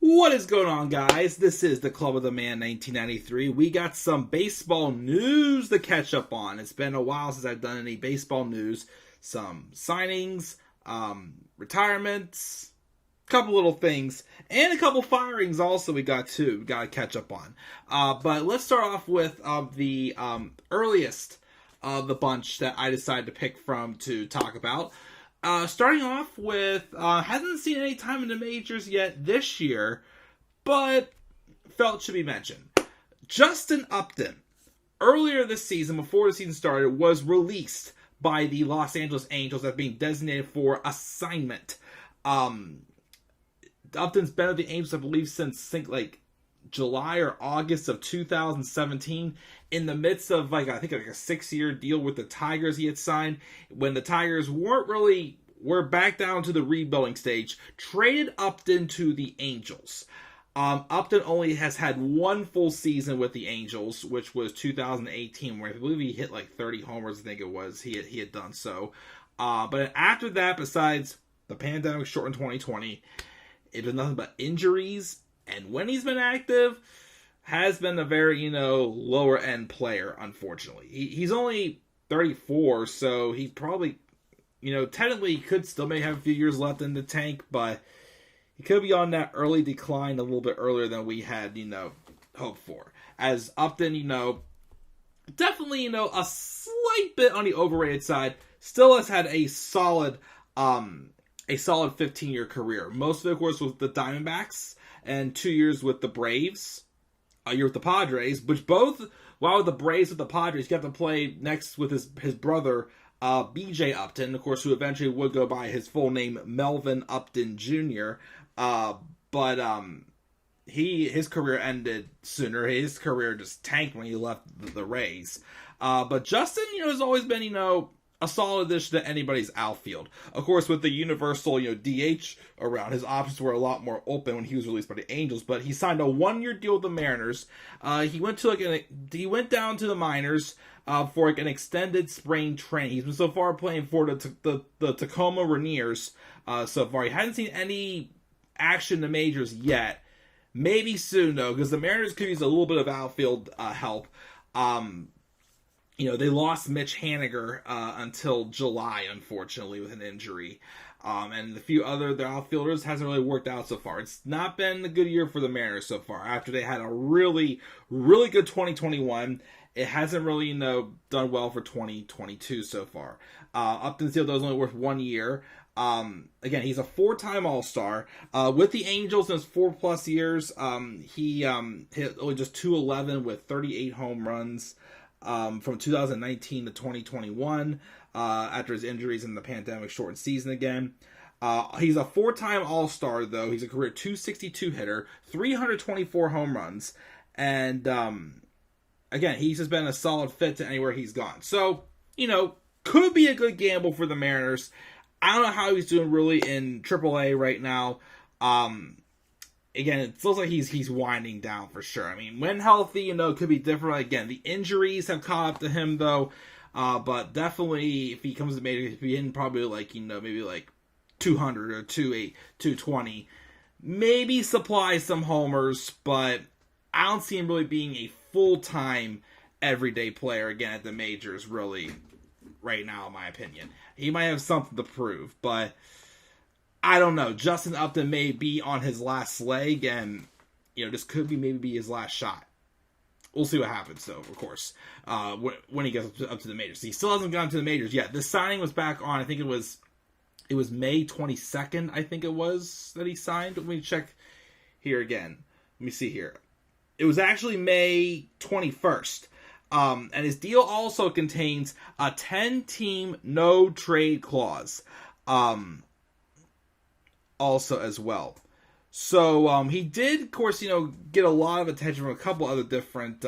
What is going on, guys? This is the Club of the Man 1993. We got some baseball news to catch up on. It's been a while since I've done any baseball news. Some signings, retirements, a couple little things, and a couple firings also we got too. We got to catch up on. But let's start off with the earliest of the bunch that I decided to pick from to talk about. Starting off with, hasn't seen any time in the majors yet this year, but felt should be mentioned. Justin Upton, earlier this season, before the season started, was released by the Los Angeles Angels as being designated for assignment. Upton's been with the Angels, I believe, since, July or August of 2017, in the midst of a 6-year deal with the Tigers he had signed, when the Tigers were back down to the rebuilding stage, traded Upton to the Angels. Upton only has had one full season with the Angels, which was 2018, where I believe he hit 30 homers, I think it was, he had done so. But after that, besides the pandemic shortened 2020, it was nothing but injuries. And when he's been active, has been a very, lower end player, unfortunately. He's only 34, so he probably, technically could still may have a few years left in the tank, but he could be on that early decline a little bit earlier than we had, hoped for. As Upton, definitely, a slight bit on the overrated side, still has had a solid 15-year career. Most of it, of course, was the Diamondbacks, and 2 years with the Braves, a year with the Padres, which both, while with the Braves with the Padres, he got to play next with his brother, B.J. Upton, of course, who eventually would go by his full name, Melvin Upton Jr., his career ended sooner. His career just tanked when he left the Rays. But Justin, has always been, a solid addition to anybody's outfield. Of course, with the universal, DH around, his options were a lot more open when he was released by the Angels. But he signed a 1-year deal with the Mariners. He went down to the minors for an extended spring training. He's been so far playing for the Tacoma Rainiers so far. He hasn't seen any action in the majors yet. Maybe soon though, because the Mariners could use a little bit of outfield help. They lost Mitch Haniger until July, unfortunately, with an injury. And a few other their outfielders hasn't really worked out so far. It's not been a good year for the Mariners so far. After they had a really, really good 2021, it hasn't really, done well for 2022 so far. Upton's deal, though, is only worth 1 year. Again, he's a 4-time All Star. With the Angels in his 4+ years, he hit only just .211 with 38 home runs. From 2019 to 2021, after his injuries and the pandemic shortened season again. He's a 4-time All-Star, though. He's a career .262 hitter, 324 home runs, and again, he's just been a solid fit to anywhere he's gone. So, could be a good gamble for the Mariners. I don't know how he's doing really in AAA right now. Again, it looks like he's winding down for sure. I mean, when healthy, it could be different. Again, the injuries have caught up to him, though. But definitely, if he comes to major, he'll be in probably maybe 200 or 220. Maybe supply some homers, but I don't see him really being a full-time, everyday player again at the majors, really, right now, in my opinion. He might have something to prove, but I don't know. Justin Upton may be on his last leg, and this could be his last shot. We'll see what happens, though. Of course, when he gets up to the majors, he still hasn't gotten to the majors yet. This signing was back on. I think it was May 22nd. I think it was that he signed. Let me check here again. Let me see here. It was actually May 21st. And his deal also contains a 10-team no trade clause. Also as well. So he did, of course, get a lot of attention from a couple other different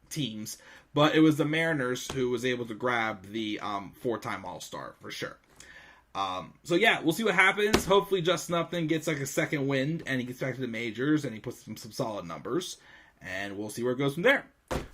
teams, but it was the Mariners who was able to grab the 4-time All-Star for sure. So yeah, we'll see what happens. Hopefully Justin Upton gets a second wind and he gets back to the majors and he puts some solid numbers, and we'll see where it goes from there.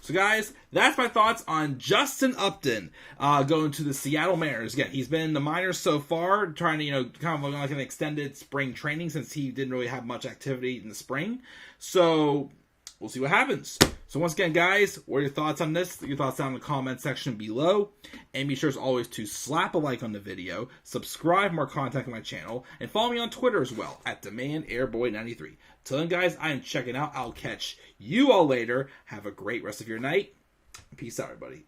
So, guys, that's my thoughts on Justin Upton going to the Seattle Mariners. Again, he's been in the minors so far, trying to, kind of like an extended spring training since he didn't really have much activity in the spring. So, we'll see what happens. So, once again, guys, what are your thoughts on this? Your thoughts down in the comment section below. And be sure, as always, to slap a like on the video, subscribe for more content on my channel, and follow me on Twitter as well, at DemandAirboy93. Till then, guys, I am checking out. I'll catch you all later. Have a great rest of your night. Peace out, everybody.